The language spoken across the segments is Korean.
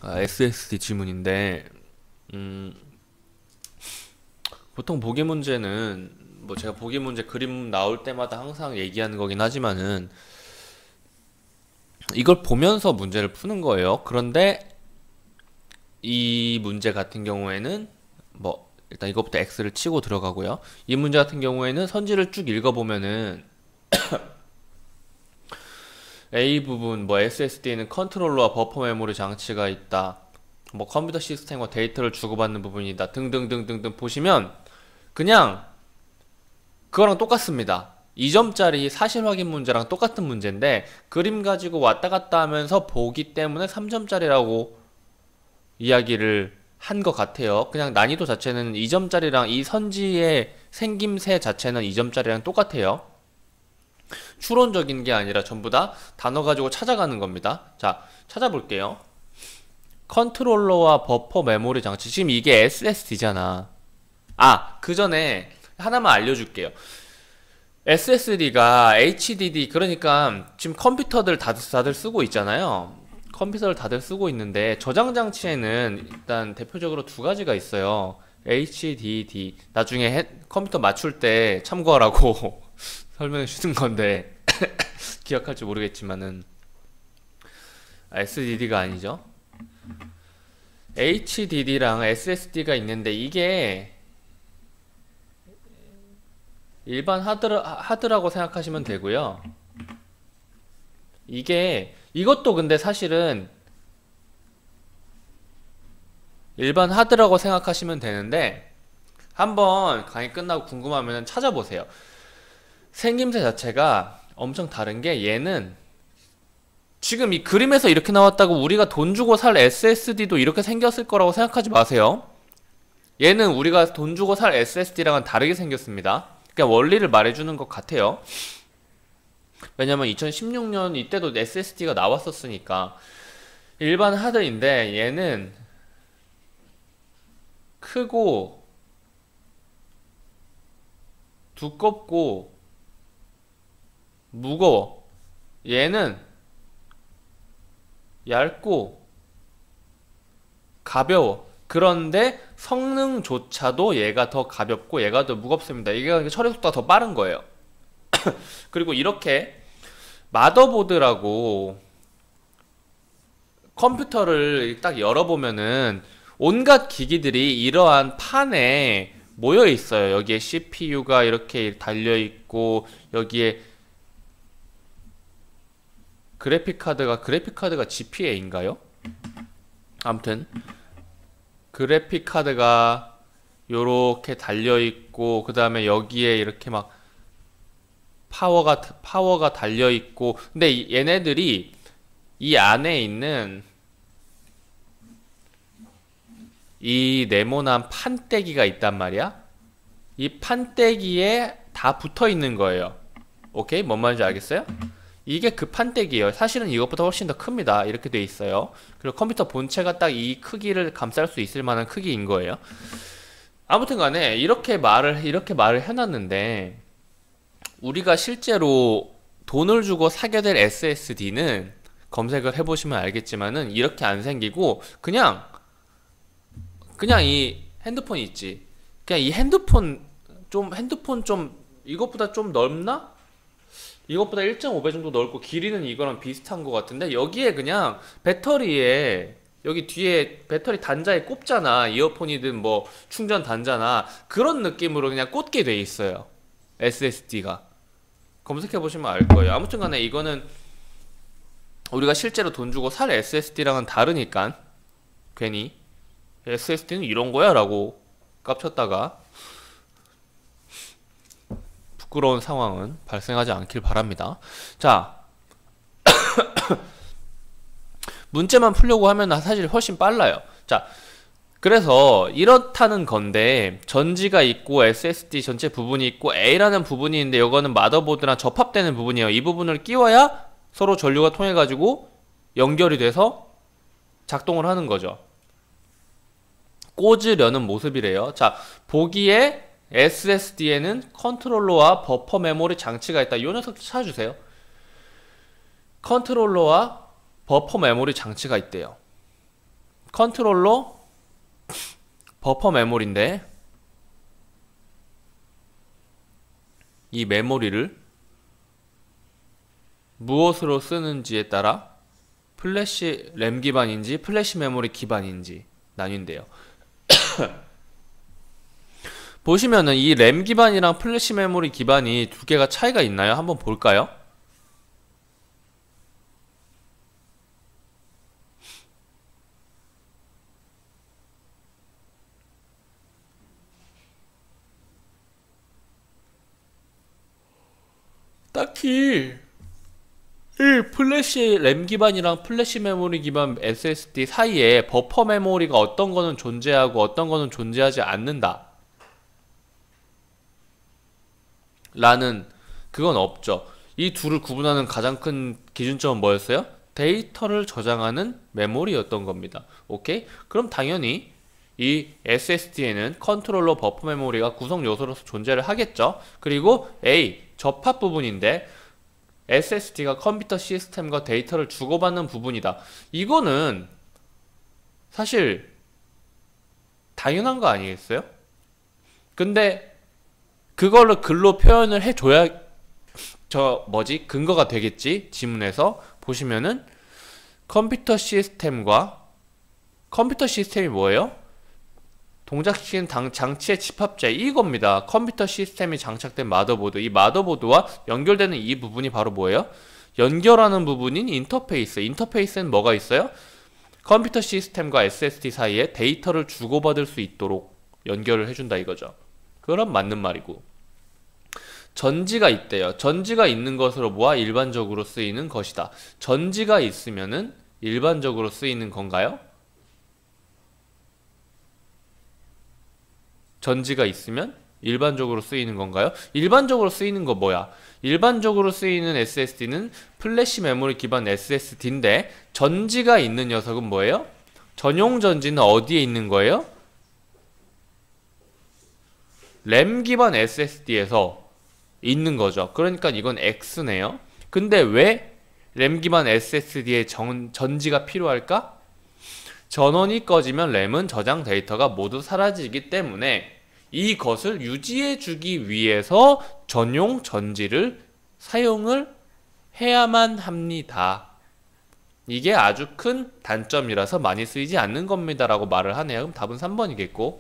SSD 질문인데, 음, 보통 보기 문제는, 뭐 제가 보기 문제 그림 나올 때마다 항상 얘기하는 거긴 하지만은, 이걸 보면서 문제를 푸는 거예요. 그런데 이 문제 같은 경우에는, 뭐, 일단 이것부터 X를 치고 들어가고요. 이 문제 같은 경우에는 선지를 쭉 읽어보면은, A 부분, 뭐 SSD에는 컨트롤러와 버퍼 메모리 장치가 있다. 뭐 컴퓨터 시스템과 데이터를 주고받는 부분이다. 등등등등등 보시면 그냥 그거랑 똑같습니다. 2점짜리 사실 확인 문제랑 똑같은 문제인데 그림 가지고 왔다 갔다 하면서 보기 때문에 3점짜리라고 이야기를 한 것 같아요. 그냥 난이도 자체는 2점짜리랑 이 선지의 생김새 자체는 2점짜리랑 똑같아요. 추론적인 게 아니라 전부 다 단어 가지고 찾아가는 겁니다. 자, 찾아볼게요. 컨트롤러와 버퍼 메모리 장치. 지금 이게 SSD잖아. 아, 그 전에 하나만 알려줄게요. SSD가 HDD, 그러니까 지금 컴퓨터들 다들 쓰고 있잖아요. 컴퓨터를 다들 쓰고 있는데 저장 장치에는 일단 대표적으로 두 가지가 있어요. HDD. 나중에 컴퓨터 맞출 때 참고하라고 설명해 주는 건데 기억할지 모르겠지만은 SDD가 아니죠. HDD랑 SSD가 있는데 이게 일반 하드라고 생각하시면 되고요. 이것도 근데 사실은 일반 하드라고 생각하시면 되는데 한번 강의 끝나고 궁금하면 찾아보세요. 생김새 자체가 엄청 다른 게 얘는 지금 이 그림에서 이렇게 나왔다고 우리가 돈 주고 살 SSD도 이렇게 생겼을 거라고 생각하지 마세요. 얘는 우리가 돈 주고 살 SSD랑은 다르게 생겼습니다. 그냥 원리를 말해주는 것 같아요. 왜냐면 2016년 이때도 SSD가 나왔었으니까. 일반 하드인데 얘는 크고 두껍고 무거워. 얘는 얇고 가벼워. 그런데 성능조차도 얘가 더 가볍고 얘가 더 무겁습니다. 이게 처리 속도가 더 빠른 거예요. 그리고 이렇게 마더보드라고 컴퓨터를 딱 열어보면은 온갖 기기들이 이러한 판에 모여 있어요. 여기에 CPU가 이렇게 달려 있고 여기에 그래픽카드가 GPA인가요? 아무튼 그래픽카드가 요렇게 달려있고 그 다음에 여기에 이렇게 막 파워가 달려있고 근데 얘네들이 이 안에 있는 이 네모난 판때기가 있단 말이야. 이 판때기에 다 붙어있는 거예요. 오케이? 뭔 말인지 알겠어요? 이게 그 판때기예요. 사실은 이것보다 훨씬 더 큽니다. 이렇게 돼 있어요. 그리고 컴퓨터 본체가 딱 이 크기를 감쌀 수 있을 만한 크기인 거예요. 아무튼 간에 이렇게 말을 해놨는데 우리가 실제로 돈을 주고 사게 될 SSD는 검색을 해보시면 알겠지만은 이렇게 안 생기고 그냥 이 핸드폰이 있지. 그냥 이 핸드폰 좀 이것보다 좀 넓나? 이것보다 1.5배 정도 넓고 길이는 이거랑 비슷한 것 같은데 여기에 그냥 배터리에 여기 뒤에 배터리 단자에 꼽잖아. 이어폰이든 뭐 충전 단자나 그런 느낌으로 그냥 꽂게 돼 있어요. SSD가. 검색해 보시면 알 거예요. 아무튼 간에 이거는 우리가 실제로 돈 주고 살 SSD랑은 다르니까 괜히 SSD는 이런 거야 라고 깝쳤다가 부끄러운 상황은 발생하지 않길 바랍니다. 자, 문제만 풀려고 하면 사실 훨씬 빨라요. 자, 그래서 이렇다는 건데 전지가 있고 SSD 전체 부분이 있고 A라는 부분이 있는데 이거는 마더보드랑 접합되는 부분이에요. 이 부분을 끼워야 서로 전류가 통해 가지고 연결이 돼서 작동을 하는 거죠. 꽂으려는 모습이래요. 자, 보기에 SSD에는 컨트롤러와 버퍼 메모리 장치가 있다. 이 녀석 찾아주세요. 컨트롤러와 버퍼 메모리 장치가 있대요. 컨트롤러 버퍼 메모리인데 이 메모리를 무엇으로 쓰는지에 따라 플래시 램 기반인지 플래시 메모리 기반인지 나뉜대요. 보시면은 이 램 기반이랑 플래시 메모리 기반이 두 개가 차이가 있나요? 한번 볼까요? 딱히 이 플래시 램 기반이랑 플래시 메모리 기반 SSD 사이에 버퍼 메모리가 어떤 거는 존재하고 어떤 거는 존재하지 않는다 라는 그건 없죠. 이 둘을 구분하는 가장 큰 기준점은 뭐였어요? 데이터를 저장하는 메모리였던 겁니다. 오케이? 그럼 당연히 이 SSD에는 컨트롤러 버퍼 메모리가 구성 요소로서 존재를 하겠죠. 그리고 A 접합 부분인데 SSD가 컴퓨터 시스템과 데이터를 주고받는 부분이다. 이거는 사실 당연한 거 아니겠어요? 근데 그거를 글로 표현을 해줘야 근거가 되겠지? 지문에서 보시면은 컴퓨터 시스템이 뭐예요? 동작시키는 장치의 집합체 이겁니다. 컴퓨터 시스템이 장착된 마더보드, 이 마더보드와 연결되는 이 부분이 바로 뭐예요? 연결하는 부분인 인터페이스는 뭐가 있어요? 컴퓨터 시스템과 SSD 사이에 데이터를 주고받을 수 있도록 연결을 해준다 이거죠. 그럼 맞는 말이고, 전지가 있대요. 전지가 있는 것으로 모아 일반적으로 쓰이는 것이다. 전지가 있으면은 일반적으로 쓰이는 건가요? 전지가 있으면 일반적으로 쓰이는 건가요? 일반적으로 쓰이는 거 뭐야? 일반적으로 쓰이는 SSD는 플래시 메모리 기반 SSD인데 전지가 있는 녀석은 뭐예요? 전용 전지는 어디에 있는 거예요? 램 기반 SSD에서 있는 거죠. 그러니까 이건 X네요. 근데 왜 램 기반 SSD에 전지가 필요할까? 전원이 꺼지면 램은 저장 데이터가 모두 사라지기 때문에 이것을 유지해주기 위해서 전용 전지를 사용을 해야만 합니다. 이게 아주 큰 단점이라서 많이 쓰이지 않는 겁니다 라고 말을 하네요. 그럼 답은 3번이겠고,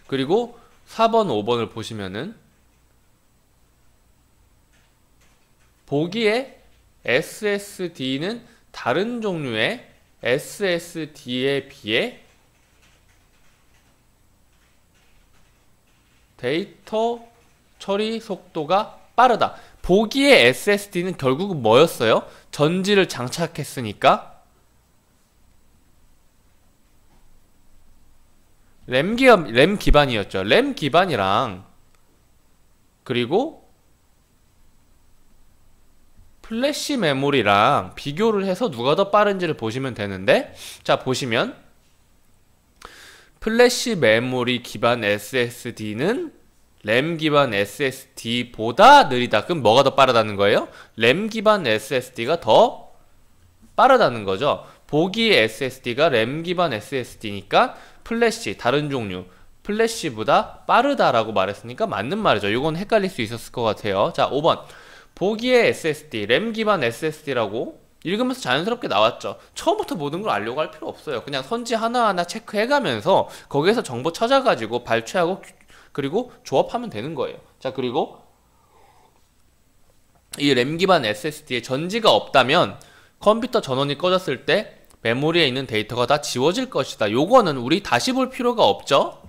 그리고 4번 5번을 보시면은 보기에 SSD는 다른 종류의 SSD에 비해 데이터 처리 속도가 빠르다. 보기에 SSD는 결국은 뭐였어요? 전지를 장착했으니까 램 기반이었죠. 램 기반이랑 그리고 플래시 메모리랑 비교를 해서 누가 더 빠른지를 보시면 되는데, 자 보시면 플래시 메모리 기반 SSD는 램 기반 SSD보다 느리다. 그럼 뭐가 더 빠르다는 거예요? 램 기반 SSD가 더 빠르다는 거죠. 보기 SSD가 램 기반 SSD니까 플래시, 다른 종류 플래시보다 빠르다라고 말했으니까 맞는 말이죠. 이건 헷갈릴 수 있었을 것 같아요. 자 5번 보기의 SSD, 램 기반 SSD라고 읽으면서 자연스럽게 나왔죠. 처음부터 모든 걸 알려고 할 필요 없어요. 그냥 선지 하나하나 체크해가면서 거기에서 정보 찾아가지고 발췌하고 그리고 조합하면 되는 거예요. 자 그리고 이 램 기반 SSD에 전지가 없다면 컴퓨터 전원이 꺼졌을 때 메모리에 있는 데이터가 다 지워질 것이다. 요거는 우리 다시 볼 필요가 없죠.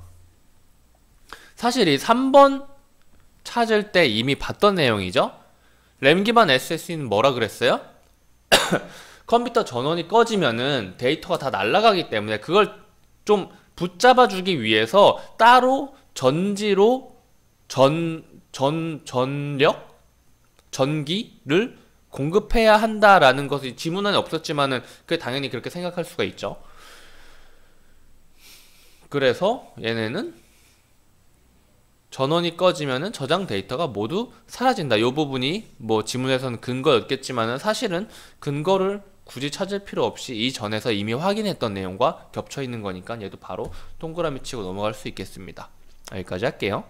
사실 이 3번 찾을 때 이미 봤던 내용이죠. 램 기반 SSD는 뭐라 그랬어요? 컴퓨터 전원이 꺼지면은 데이터가 다 날아가기 때문에 그걸 좀 붙잡아 주기 위해서 따로 전지로 전기를 공급해야 한다라는 것이 지문 안에 없었지만은 그 당연히 그렇게 생각할 수가 있죠. 그래서 얘네는 전원이 꺼지면은 저장 데이터가 모두 사라진다. 이 부분이 뭐 지문에서는 근거였겠지만은 사실은 근거를 굳이 찾을 필요 없이 이전에서 이미 확인했던 내용과 겹쳐 있는 거니까 얘도 바로 동그라미 치고 넘어갈 수 있겠습니다. 여기까지 할게요.